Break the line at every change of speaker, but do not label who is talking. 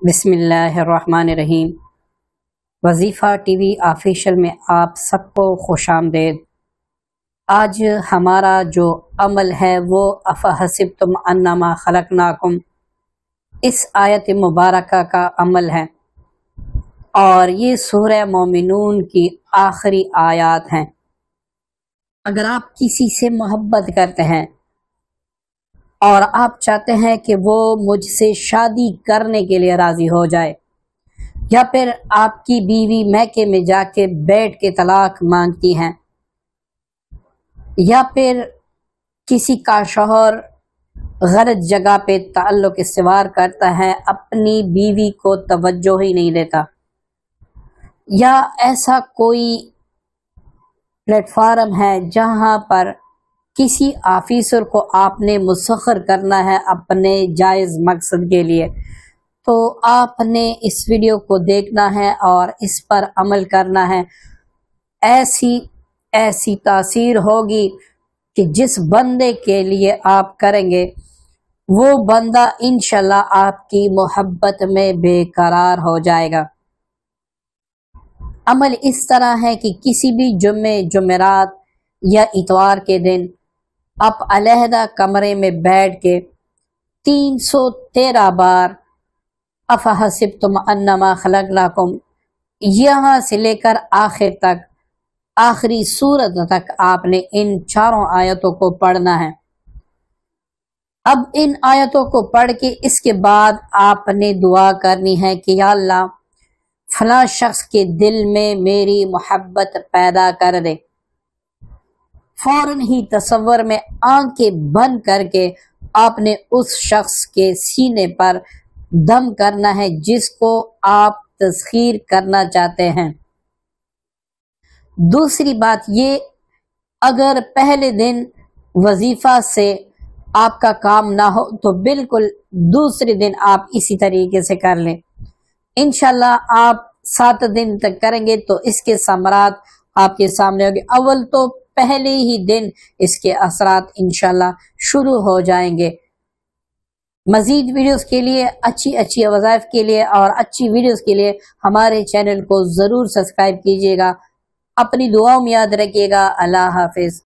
بسم اللہ الرحمن الرحیم۔ وظیفہ ٹی وی آفیشیل میں آپ سب کو خوش آمدید۔ آج ہمارا جو عمل ہے وہ افحسبتم انما خلقناکم اس آیت مبارکہ کا عمل ہے، اور یہ سورہ مومنون کی آخری آیات ہیں۔ اگر آپ کسی سے محبت کرتے ہیں اور آپ چاہتے ہیں کہ وہ مجھ سے شادی کرنے کے لیے راضی ہو جائے، یا پھر آپ کی بیوی میکے میں جا کے بیٹھ کے طلاق مانگتی ہیں، یا پھر کسی کا شوہر غلط جگہ پہ تعلق استوار کرتا ہے، اپنی بیوی کو توجہ ہی نہیں دیتا، یا ایسا کوئی پلیٹ فارم ہے جہاں پر کسی آفیسر کو آپ نے مسخر کرنا ہے اپنے جائز مقصد کے لیے، تو آپ نے اس ویڈیو کو دیکھنا ہے اور اس پر عمل کرنا ہے۔ ایسی تاثیر ہوگی کہ جس بندے کے لیے آپ کریں گے وہ بندہ انشاءاللہ آپ کی محبت میں بے قرار ہو جائے گا۔ عمل اس طرح ہے کہ کسی بھی جمعرات یا اتوار کے دن آپ علیحدہ کمرے میں بیٹھ کے 313 بار افحسبتم انما خلقناکم یہاں سے لے کر آخر تک، آخری سورت تک آپ نے ان چاروں آیتوں کو پڑھنا ہے۔ اب ان آیتوں کو پڑھ کے اس کے بعد آپ نے دعا کرنی ہے کہ یا اللہ فلاں شخص کے دل میں میری محبت پیدا کر دے۔ فوراً ہی تصور میں آنکھیں بند کر کے آپ نے اس شخص کے سینے پر دم کرنا ہے جس کو آپ تسخیر کرنا چاہتے ہیں۔ دوسری بات یہ، اگر پہلے دن وظیفہ سے آپ کا کام نہ ہو تو بالکل دوسرے دن آپ اسی طریقے سے کر لیں۔ انشاءاللہ آپ 7 دن تک کریں گے تو اس کے ثمرات آپ کے سامنے ہوں گے۔ اول تو پہلے ہی دن اس کے اثرات انشاءاللہ شروع ہو جائیں گے۔ مزید ویڈیوز کے لیے، اچھی وظائف کے لیے اور اچھی ویڈیوز کے لیے ہمارے چینل کو ضرور سبسکرائب کیجیے گا۔ اپنی دعاؤں میں یاد رکھیے گا۔ اللہ حافظ۔